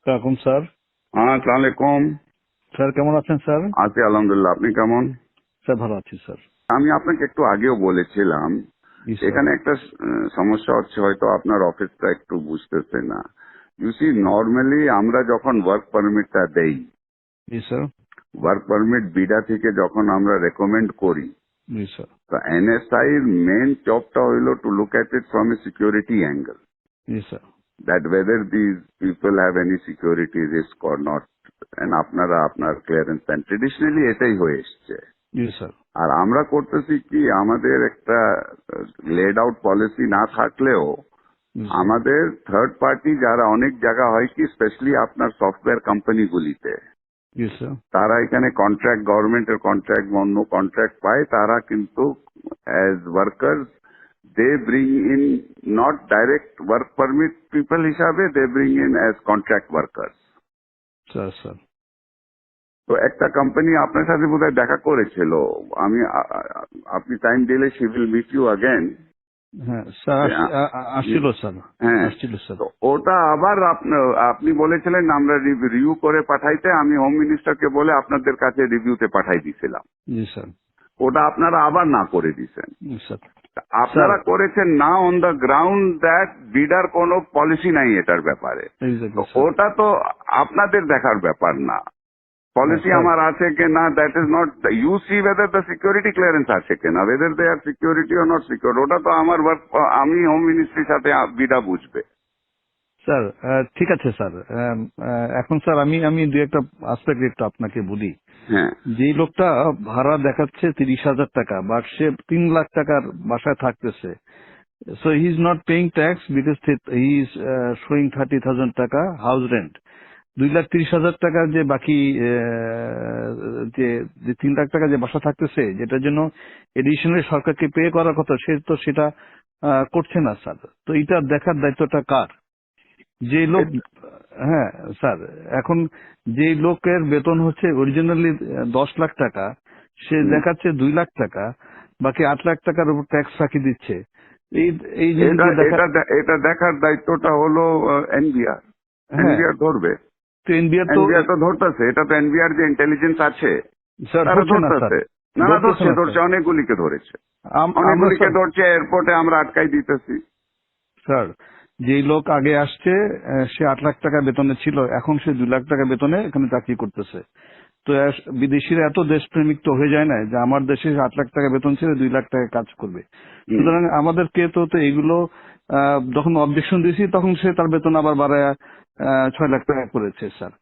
আসসালাম স্যার। হ্যাঁ, আসসালামু আলাইকুম। স্যার কেমন আছেন স্যার? আছি আলহামদুলিল্লাহ। আপনি কেমন? স্যার ভালো আছি স্যার। আমি আপনাকে একটু আগেও বলেছিলাম জি স্যার। এখানে একটা সমস্যা হচ্ছে, হয়তো আপনার অফিসটা একটু বুঝতেছে না। ইউ সি, নর্মালি আমরা যখন ওয়ার্ক পারমিটটা দেই, জি স্যার। ওয়ার্ক পারমিট বিডা থেকে যখন আমরা রেকমেন্ড করি, জি স্যার। তো এনএসআই এর মেন জবটা হইলো to look at it from a security angle, G sir. that whether these people have any security risk or not, and আপনারা আপনার ক্লিয়ারেন্স দেন। ট্রেডিশনালি এটাই হয়ে এসছে। জি স্যার। আর আমরা করতেছি কি, আমাদের একটা লেড আউট পলিসি না থাকলেও জি স্যার। আমাদের থার্ড পার্টি যারা অনেক জায়গা হয় কি, স্পেশালি আপনার সফটওয়্যার কোম্পানিগুলিতে, জি স্যার। তারা এখানে কন্ট্রাক্ট, গভর্নমেন্টের কন্ট্রাক্ট, অন্য কন্ট্রাক্ট পায়, তারা কিন্তু as worker they bring in not direct work permit people হিসাবে, they bring in as contract worker. Sir sir. তো একটা কোম্পানি আপনার সাথে বোধহয় দেখা করেছিল। আমি আপনি টাইম দিলে she will meet you again. হ্যাঁ স্যার, আসছিল স্যার। হ্যাঁ, আসছিল স্যার। তো ওটা আবার আপনি বলেছিলেন আমরা রিভিউ করে পাঠাইতে, আমি হোম মিনিস্টারকে বলে আপনাদের কাছে রিভিউতে পাঠাই দিয়েছিলাম। জি স্যার। ওটা আপনারা আবার না করে দিয়েছেন। জি স্যার। আপনারা করেছেন না অন দ্য গ্রাউন্ড দ্যাট বিডার কোনো পলিসি নাই এটার ব্যাপারে। তো এক্স্যাক্টলি স্যার। ওটা তো আপনাদের দেখার ব্যাপার না। Policy sir. আমার আছে কি না, that is not, you see whether the security clearance আছে কিনা, whether they are security or not secure, ওটা তো আমার ওয়ার্ক, আমি হোম মিনিস্ট্রির সাথে বিডা বুঝবে। স্যার ঠিক আছে স্যার। এখন স্যার আমি আমি দু একটা আসপেক্ট একটু আপনাকে বলি। হ্যাঁ, যে লোকটা ভাড়া দেখাচ্ছে 30,000 টাকা, বাট সে 3 লাখ টাকার বাসায় থাকতেছে। So he is not paying tax because he is showing 30,000 টাকা হাউস রেন্ট। 2,30,000 টাকা যে বাকি যে যে 3 লাখ টাকা যে বাসা থাকতেছে, যেটার জন্য এডিশনালি সরকারকে পে করার কথা, সে তো সেটা করছে না স্যার। তো এটা দেখার দায়িত্বটা কার? যে লোক, হ্যাঁ স্যার, এখন যে লোকের বেতন হচ্ছে অরিজিনালি 10 লাখ টাকা, সে দেখাচ্ছে 2 লাখ টাকা, বাকি 8 লাখ টাকার উপর ট্যাক্স ফাঁকি দিচ্ছে। এই এই জিনিসগুলো দেখা। এটা দেখার দায়িত্বটা হলো এনবিআর। হ্যাঁ, এনবিআর ধরবে। তো এনবিআর তো এনবিআর তো ধরতেছে, এটা তো এনবিআর যে ইন্টেলিজেন্স আছে স্যার তারা ধরছে না স্যার। ধরতেছে। না না, ধরতেছে না ধরছে, স্যার। অনেকগুলিকে ধরেছে, আমরা অনেকগুলিকে স্যার, ধরছে, এয়ারপোর্টে আমরা আটকাই দিতেছি। স্যার যে লোক আগে আসছে সে 8 লাখ টাকা বেতনে ছিল, এখন সে 2 লাখ টাকা বেতনে এখানে চাকরি করতেছে। তো বিদেশিরা এত দেশপ্রেমিক তো হয়ে যায় না যে আমার দেশে 8 লাখ টাকা বেতন ছিল 2 লাখ টাকা কাজ করবে। সুতরাং আমাদেরকে তো তো এগুলো যখন অবজেকশন দিয়েছি তখন সে তার বেতন আবার বাড়ায় 6 লাখ টাকা করেছে স্যার।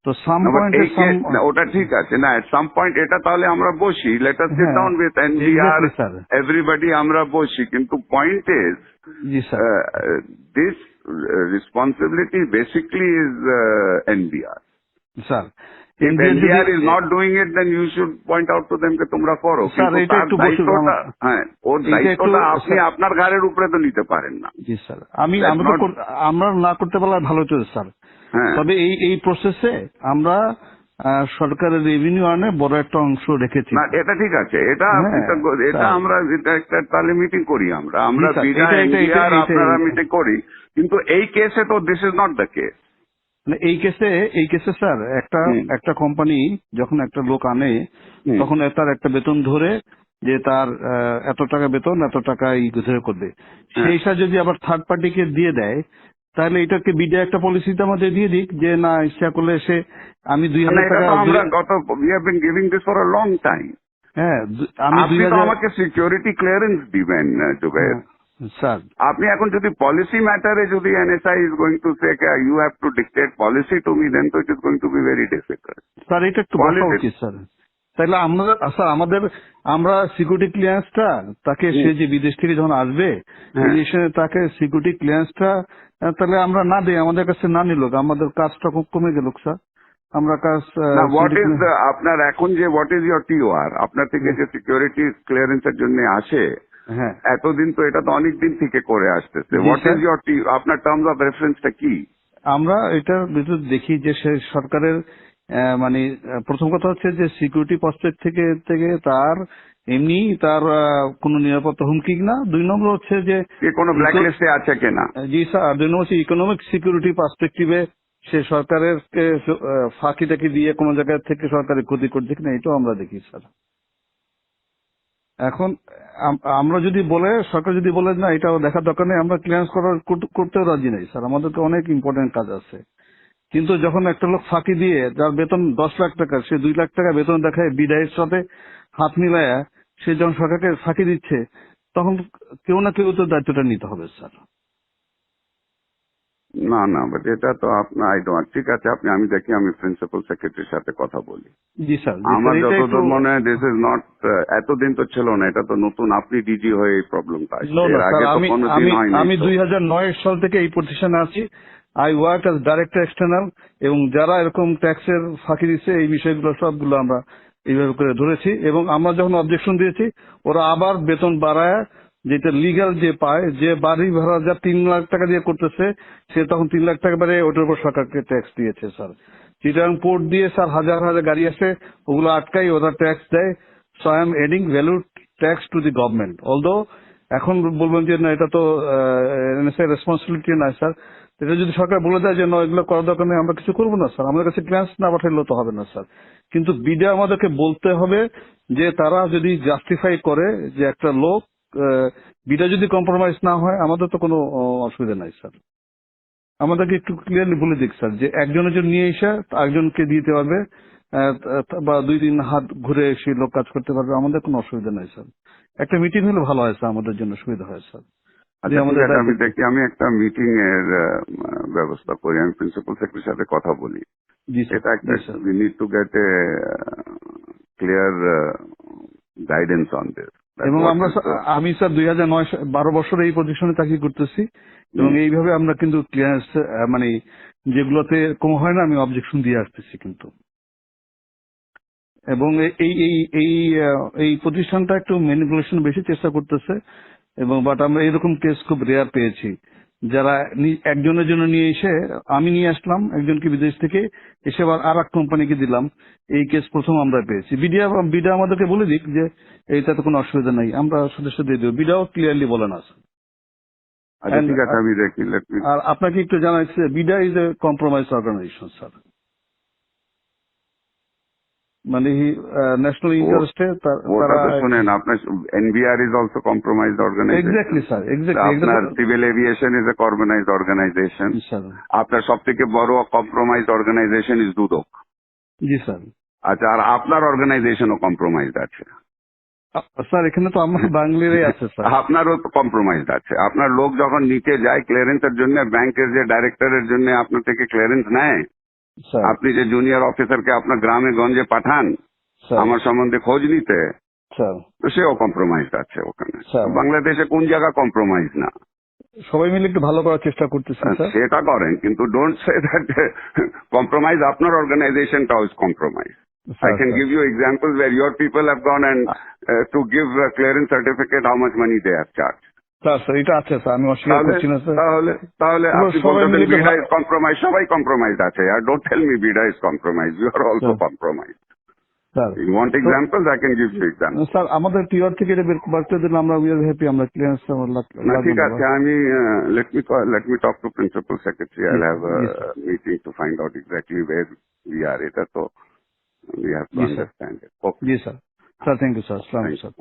তো সাম পয়েন্টে ওটা ঠিক আছে না, এট সাম পয়েন্ট এটা তাহলে আমরা বসি, লেট আস সিট হ্যাঁ down with NBR, exactly sir. Everybody আমরা বসি, কিন্তু point is G sir. This responsibility basically is NBR. Sir If NBR is not doing it, then you should point out to them যে তোমরা করো, sir কিন্তু এটা তার একটু বসে, দায়িত্বটা, হ্যাঁ, ওর এটা একটু দায়িত্বটা আপনি স্যার। আপনার ঘাড়ের উপরে তো নিতে পারেন না। জি স্যার, আমি That's আমরা তো not- আমরা না করতে পারলে ভালো হতো স্যার। হ্যাঁ, তবে এই এই প্রসেসে আমরা সরকারের রেভিনিউ আনে বড় একটা অংশ রেখেছি। না এটা ঠিক আছে, এটা হ্যাঁ, এটা স্যার। আমরা এটা একটা তাহলে মিটিং করি, আমরা স্যার, বিডা এটা- এটা- এনবিআর এটা- আপনারা এটা- মিটিং করি, কিন্তু এই কেসে তো this is not the case. মানে এই কেসে স্যার একটা একটা কোম্পানি যখন একটা লোক আনে, তখন তার একটা বেতন ধরে যে তার এত টাকা বেতন, এত টাকা ধরে করবে, সেই হিসাবে যদি আবার থার্ড পার্টিকে দিয়ে দেয়, তাহলে এটাকে বিডা একটা পলিসিতে আমাদের দিয়ে দিক যে না, ইচ্ছা করলে সে আমি 2,000 এটা টাকা, তো আমরা গত we have been giving this for a long time. হ্যাঁ আমি আপনি তো 2,000 আমাকে সিকিউরিটি ক্লিয়ারেন্স দিবেন জুবের। স্যার। আপনি এখন যদি পলিসি ম্যাটারে যদি NSI is going to say you have to dictate policy to me, then তো it is going to be very difficult. Sir এটা একটু বলা উচিত স্যার। তাহলে আমরা স্যার আমরা সিকিউরিটি ক্লিয়ারেন্সটা তাকে, সে যে বিদেশ থেকে যখন আসবে তাকে সিকিউরিটি ক্লিয়ারেন্সটা তাহলে আমরা না দিই, আমাদের কাছে না নিল, আমাদের কাজটা খুব কমে গেল স্যার। আমরা কাজ হোয়াট ইজ আপনার এখন যে হোয়াট ইজ ইয়োর টিওআর, আপনার থেকে যে সিকিউরিটি ক্লিয়ারেন্সের জন্য আসে, হ্যাঁ এতদিন তো এটা তো অনেক দিন থেকে করে আসতেছে, হোয়াট ইজ ইয়োর আপনার টার্মস অফ রেফারেন্সটা কি? আমরা এটার ভিতর দেখি যে সে সরকারের মানে প্রথম কথা হচ্ছে যে সিকিউরিটি পার্সপেক্ট থেকে তার এমনি তার কোনো নিরাপত্তা হুমকি না। 2 নম্বর হচ্ছে যে কোনো ব্ল্যাক লিস্টে আছে কিনা। জি স্যার। 2 নম্বর হচ্ছে ইকোনমিক সিকিউরিটি পার্সপেক্টিভে সে সরকারের ফাঁকি টাকি দিয়ে কোনো জায়গা থেকে সরকারের ক্ষতি করছে কিনা এটাও আমরা দেখি স্যার। এখন আমরা যদি বলে, সরকার যদি বলে না এটা দেখার দরকার নেই, আমরা ক্লিয়ারেন্স করতেও রাজি নেই স্যার, আমাদেরকে অনেক ইম্পর্টেন্ট কাজ আছে। কিন্তু যখন একটা লোক ফাঁকি দিয়ে, যার বেতন 10 লাখ টাকা, সে 2 লাখ টাকা বেতন দেখায় বিদায়ের সাথে হাত মিলায়া সে যখন সরকারকে ফাঁকি দিচ্ছে, তখন কেউ না কেউ তো দায়িত্বটা নিতে হবে স্যার। না না, বাট এটা তো আপনার ঠিক আছে, আমি দেখি, আমি প্রিন্সিপাল সেক্রেটারির সাথে কথা বলি। জি স্যার, আমার এটা একটু যতদূর মনে হয় দিস ইজ নট, এতদিন তো ছিল না, এটা তো নতুন, আপনি ডিজি হয়ে এই প্রবলেমটা আসছে, এর আগে তো কোনোদিন হয়নি। আমি 2009 সাল থেকে এই প্রতিষ্ঠানে আছি। I work as director external, এবং যারা এরকম ট্যাক্সের ফাঁকি দিচ্ছে এই বিষয়গুলো সবগুলো আমরা এইভাবে করে ধরেছি, এবং আমরা যখন অবজেকশন দিয়েছি ওরা আবার বেতন বাড়ায়, যেটা লিগ্যাল যে পায়, যে বাড়ি ভাড়া যা 3 লাখ টাকা দিয়ে করতেছে সে তখন 3 লাখ টাকা বাড়ে ওটার উপর সরকারকে ট্যাক্স দিয়েছে স্যার। চিটাগাং পোর্ট দিয়ে স্যার হাজার হাজার গাড়ি আসে, ওগুলো আটকাই, ওরা ট্যাক্স দেয়। So I am adding value tax to the government. Although এখন বলবেন যে না এটা তো রেসপন্সিবিলিটি নয় স্যার, এটা যদি সরকার বলে দেয় যে না এগুলো করার দরকার নেই, আমরা কিছু করবো না স্যার, আমাদের কাছে ক্লিয়ারেন্স না পাঠাইলেও তো হবে না স্যার। কিন্তু বিডা আমাদেরকে বলতে হবে যে তারা যদি জাস্টিফাই করে যে একটা লোক বিডা যদি কম্প্রোমাইজ না হয়, আমাদের তো কোনো অসুবিধা নাই স্যার। আমাদেরকে একটু ক্লিয়ারলি বলে দিক স্যার যে একজনের জন্য নিয়ে এসে একজনকে দিতে পারবে, বা 2-3 হাত ঘুরে এসে লোক কাজ করতে পারবে, আমাদের কোনো অসুবিধা নাই স্যার। একটা মিটিং হলে ভালো হয় স্যার, আমাদের জন্য সুবিধা হয় স্যার। আচ্ছা ঠিক আছে, আমি দেখি, আমি একটা মিটিং এর ব্যবস্থা করি, আমি প্রিন্সিপাল সেক্রেটারির সাথে কথা বলি। জি স্যার, এটা একটা জি sir. We need to get a clear guidance on this. এবং আমি স্যার 12 বছর এই পজিশনে চাকরি করতেছি, এবং এইভাবে আমরা কিন্তু ক্লিয়ারেন্স মানে যেগুলোতে কম হয় না আমি অবজেকশন দিয়ে আসতেছি কিন্তু। এবং এই এই এই এই প্রতিষ্ঠানটা একটু ম্যানিপুলেশন বেশি চেষ্টা করতেছে, এবং বাট আমরা এরকম কেস খুব রেয়ার পেয়েছি, যারা একজনের জন্য নিয়ে এসে, আমি নিয়ে আসলাম একজনকে বিদেশ থেকে, এসে আবার আর এক কোম্পানিকে দিলাম, এই কেস প্রথম আমরা পেয়েছি। বিডা আমাদেরকে বলে দিক যে এইটাতে কোনো অসুবিধা নাই, আমরা সদস্য দিয়ে দেবো, বিডাও ক্লিয়ারলি বলে না। আচ্ছা ঠিক আছে, আমি দেখি। আর আপনাকে একটু জানাচ্ছি, BIDA is a compromise organisation sir, মানে ন্যাশনাল ইন্টারেস্টে ওটা তো শুনেন, আপনার NBR is also compromised organisation. Exactly sir, আপনার civil aviation is a compromised organisation. আপনার সব থেকে বড় কম্প্রোমাইজড অর্গানাইজেশন ইজ দুদক। জি স্যার। আচ্ছা, আর আপনার অর্গানাইজেশনও কম্প্রোমাইজড আছে স্যার? এখানে তো আমার বাংলারই আছে স্যার। আপনারও তো কম্প্রোমাইজড আছে। আপনার লোক যখন নিচে যায় ক্লিয়ারেন্সের জন্য, ব্যাংকের যে ডাইরেক্টরের জন্য আপনার থেকে ক্লিয়ারেন্স নেয়, আপনি যে জুনিয়র অফিসারকে আপনার গ্রামে গঞ্জে পাঠান আমার সম্বন্ধে খোঁজ নিতে, তো সেও কম্প্রোমাইজড আছে ওখানে। বাংলাদেশে কোন জায়গা কম্প্রোমাইজ না? সবাই মিলে একটু ভালো করার চেষ্টা করতেছি স্যার। সেটা করেন, কিন্তু ডোন্ট সে দ্যাট কম্প্রোমাইজ আপনার অর্গানাইজেশনটাও is compromise. I can give you examples where your people have gone and to give a clearance certificate, how much money they have charged. Sir এটা আছে স্যার, আমি অস্বীকার করছি না স্যার। তাহলে আপনি বলতেছেন বিডা ইজ কম্প্রোমাইজ, সবাই কম্প্রোমাইজ আছে। আর don't tell me BIDA is compromise, you are also compromise. Sir you want examples, I can give you examples. Sir আমাদের টিআর থেকে এটা বের করতে দিলে আমরা উই আর হ্যাপি, আমরা ক্লিয়ারেন্স ঠিক আছে। আমি let me talk to principal secretary. I'll have a meeting to find out exactly where we are. এটা তো we have to understand it. Okay. Yes, sir. Sir, thank you, sir. Assalamu alaikum, sir.